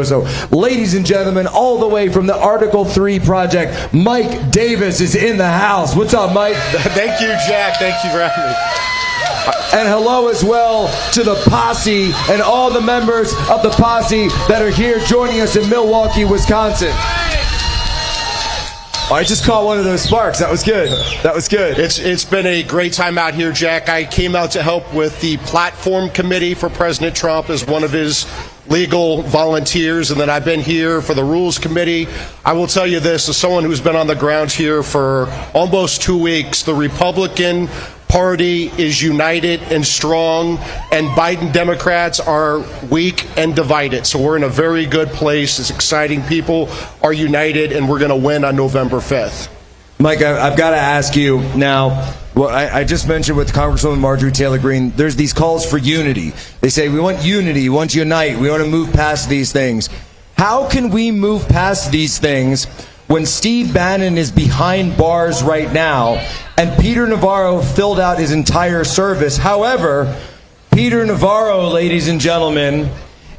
So, ladies and gentlemen, all the way from the Article 3 Project, Mike Davis is in the house. What's up, Mike? Thank you, Jack. Thank you for having me. And hello as well to the posse and all the members of the posse that are here joining us in Milwaukee, Wisconsin. I just caught one of those sparks. That was good. That was good. It's been a great time out here, Jack. I came out to help with the platform committee for President Trump as one of his legal volunteers, and then I've been here for the rules committee. I will tell you this, as someone who's been on the ground here for almost 2 weeks, the Republican Party is united and strong, and Biden Democrats are weak and divided. So we're in a very good place. It's exciting. People are united, and we're going to win on November 5th. Mike, I've got to ask you now, well, I just mentioned with Congresswoman Marjorie Taylor Greene, there's these calls for unity. They say, we want unity, we want to unite, we want to move past these things. How can we move past these things when Steve Bannon is behind bars right now and Peter Navarro filled out his entire service? However, Peter Navarro, ladies and gentlemen,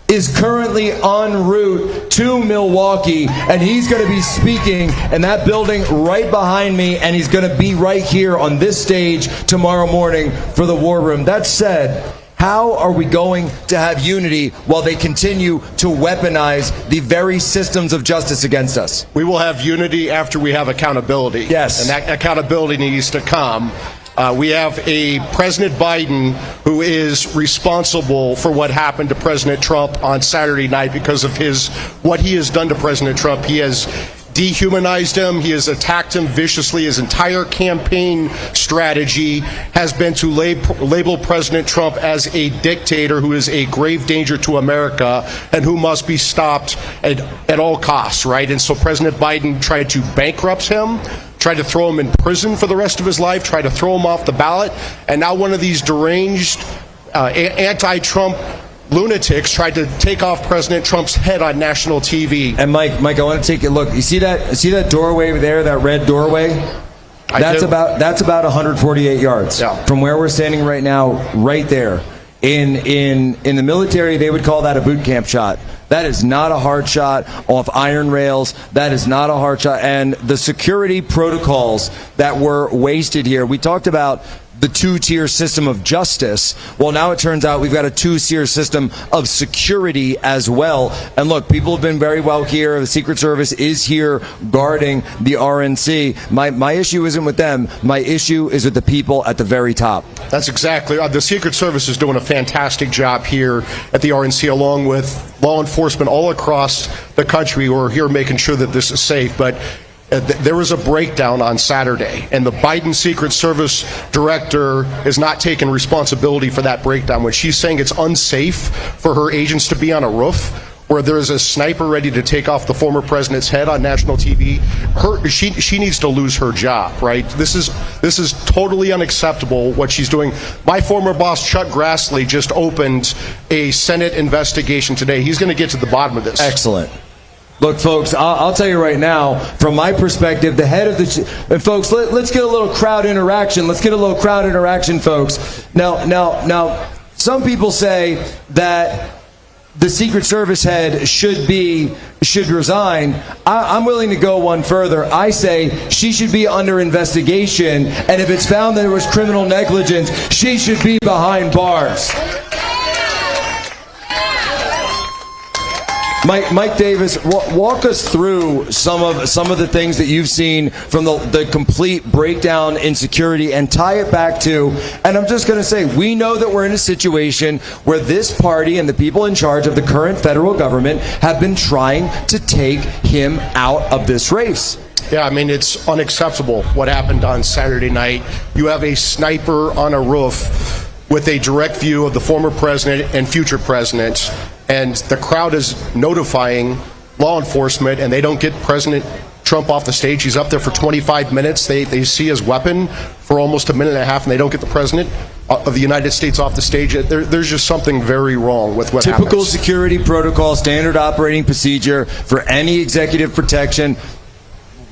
is currently en route to Milwaukee, and he's going to be speaking in that building right behind me, and he's going to be right here on this stage tomorrow morning for the War Room. That said, how are we going to have unity while they continue to weaponize the very systems of justice against us? We will have unity after we have accountability. Yes. And that accountability needs to come. We have a President Biden who is responsible for what happened to President Trump on Saturday night because of what he has done to President Trump. He has dehumanized him. He has attacked him viciously. His entire campaign strategy has been to label President Trump as a dictator who is a grave danger to America and who must be stopped at all costs, right? And so President Biden tried to bankrupt him, tried to throw him in prison for the rest of his life, tried to throw him off the ballot, and now one of these deranged anti-Trump lunatics tried to take off President Trump's head on national TV. And Mike, I want to take a look. You see that doorway there, that red doorway? That's about 148 yards from where we're standing right now, right there. In the military, they would call that a boot camp shot. That is not a hard shot off iron rails. That is not a hard shot. And the security protocols that were wasted here, we talked about the two-tier system of justice. Well, now it turns out we've got a two-tier system of security as well. And look, people have been very well here. The Secret Service is here guarding the RNC. My issue isn't with them. My issue is with the people at the very top. That's exactly. The Secret Service is doing a fantastic job here at the RNC, along with law enforcement all across the country who are here making sure that this is safe. But there was a breakdown on Saturday, and the Biden Secret Service director is not taking responsibility for that breakdown. When she's saying it's unsafe for her agents to be on a roof where there's a sniper ready to take off the former president's head on national TV, she needs to lose her job, right? This is totally unacceptable what she's doing. My former boss, Chuck Grassley, just opened a Senate investigation today. He's going to get to the bottom of this. Excellent. Look, folks, I'll tell you right now, from my perspective, the head of the... And folks, let's get a little crowd interaction. Let's get a little crowd interaction, folks. Now, some people say that the Secret Service head should resign. I'm willing to go one further. I say she should be under investigation, and if it's found that there was criminal negligence, she should be behind bars. Mike Davis, walk us through some of the things that you've seen from the complete breakdown in security, and tie it back to, and I'm just going to say, we know that we're in a situation where this party and the people in charge of the current federal government have been trying to take him out of this race. Yeah, I mean, it's unacceptable what happened on Saturday night. You have a sniper on a roof with a direct view of the former president and future president, and the crowd is notifying law enforcement, and they don't get President Trump off the stage. He's up there for 25 minutes. They see his weapon for almost a minute and a half, and they don't get the president of the United States off the stage. There's just something very wrong with what happens. Typical security protocol, standard operating procedure for any executive protection.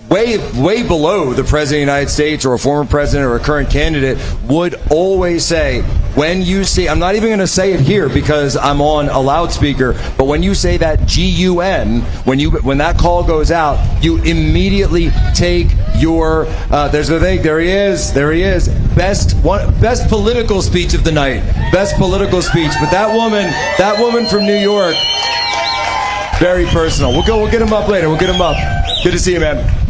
way below the president of the United States or a former president or a current candidate, would always say, when you see, I'm not even going to say it here because I'm on a loudspeaker, but when you say that GUN, when that call goes out, you immediately take your, there's Vivek, there he is, best political speech of the night, best political speech. But that woman from New York, very personal. We'll get him up later. We'll get him up. Good to see you, man.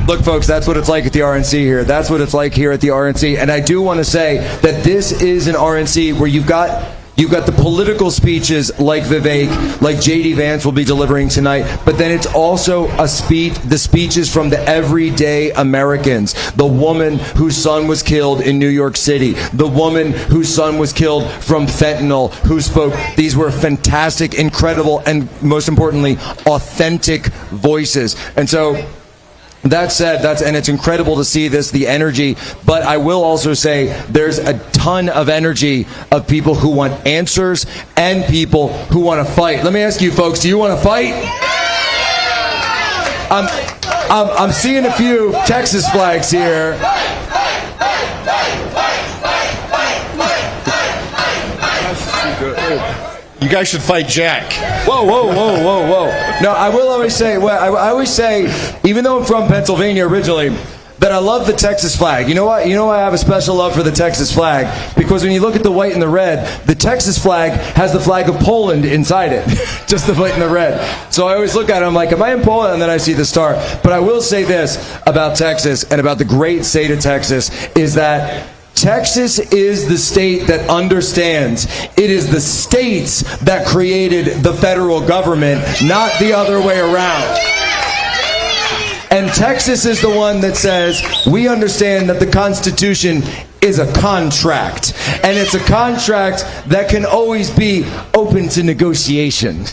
Look, folks, that's what it's like at the RNC here. That's what it's like here at the RNC. And I do want to say that this is an RNC where you've got the political speeches like Vivek, like J.D. Vance will be delivering tonight, but then it's also the speeches from the everyday Americans. The woman whose son was killed in New York City, the woman whose son was killed from fentanyl, who spoke. These were fantastic, incredible, and most importantly, authentic voices. And so, that said, and it's incredible to see the energy, but I will also say there's a ton of energy of people who want answers and people who want to fight. Let me ask you folks, do you want to fight? I'm seeing a few Texas flags here. You guys should fight Jack. Whoa. No, I will always say, I always say, even though I'm from Pennsylvania originally, that I love the Texas flag. You know what? I have a special love for the Texas flag, because when you look at the white and the red, the Texas flag has the flag of Poland inside it. Just the white and the red. So I always look at it, I'm like, am I in Poland? And then I see the star. But I will say this about Texas and about the great state of Texas is that Texas is the state that understands it is the states that created the federal government, not the other way around. And Texas is the one that says, we understand that the Constitution is a contract. And it's a contract that can always be open to negotiation.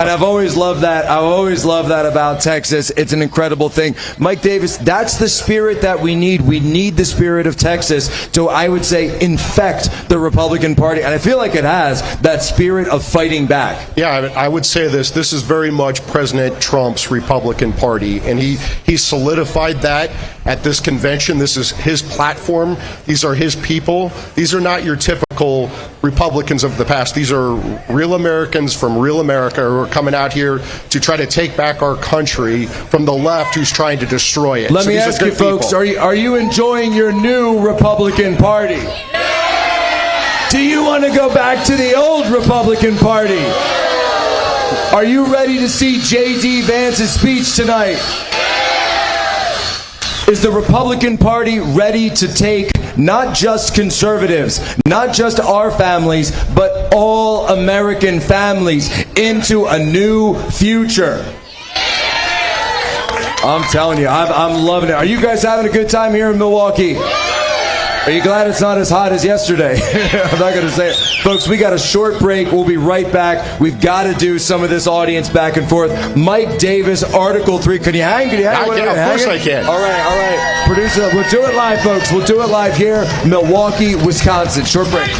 And I've always loved that. I always love that about Texas. It's an incredible thing. Mike Davis, that's the spirit that we need. We need the spirit of Texas to, I would say, infect the Republican Party. And I feel like it has that spirit of fighting back. Yeah, I would say this. This is very much President Trump's Republican Party. And he solidified that at this convention. This is his platform. These are his people. These are not your typical Republicans of the past. These are real Americans from real America who are coming out here to try to take back our country from the left who's trying to destroy it. Let me ask you folks, are you enjoying your new Republican Party? Do you want to go back to the old Republican Party? Are you ready to see J.D. Vance's speech tonight? Is the Republican Party ready to take not just conservatives, not just our families, but all American families into a new future? I'm telling you, I'm loving it. Are you guys having a good time here in Milwaukee? Are you glad it's not as hot as yesterday? I'm not going to say it. Folks, we got a short break. We'll be right back. We've got to do some of this audience back and forth. Mike Davis, Article 3. Can you hang? Of course I can. All right. Producer, we'll do it live, folks. We'll do it live here, Milwaukee, Wisconsin. Short break.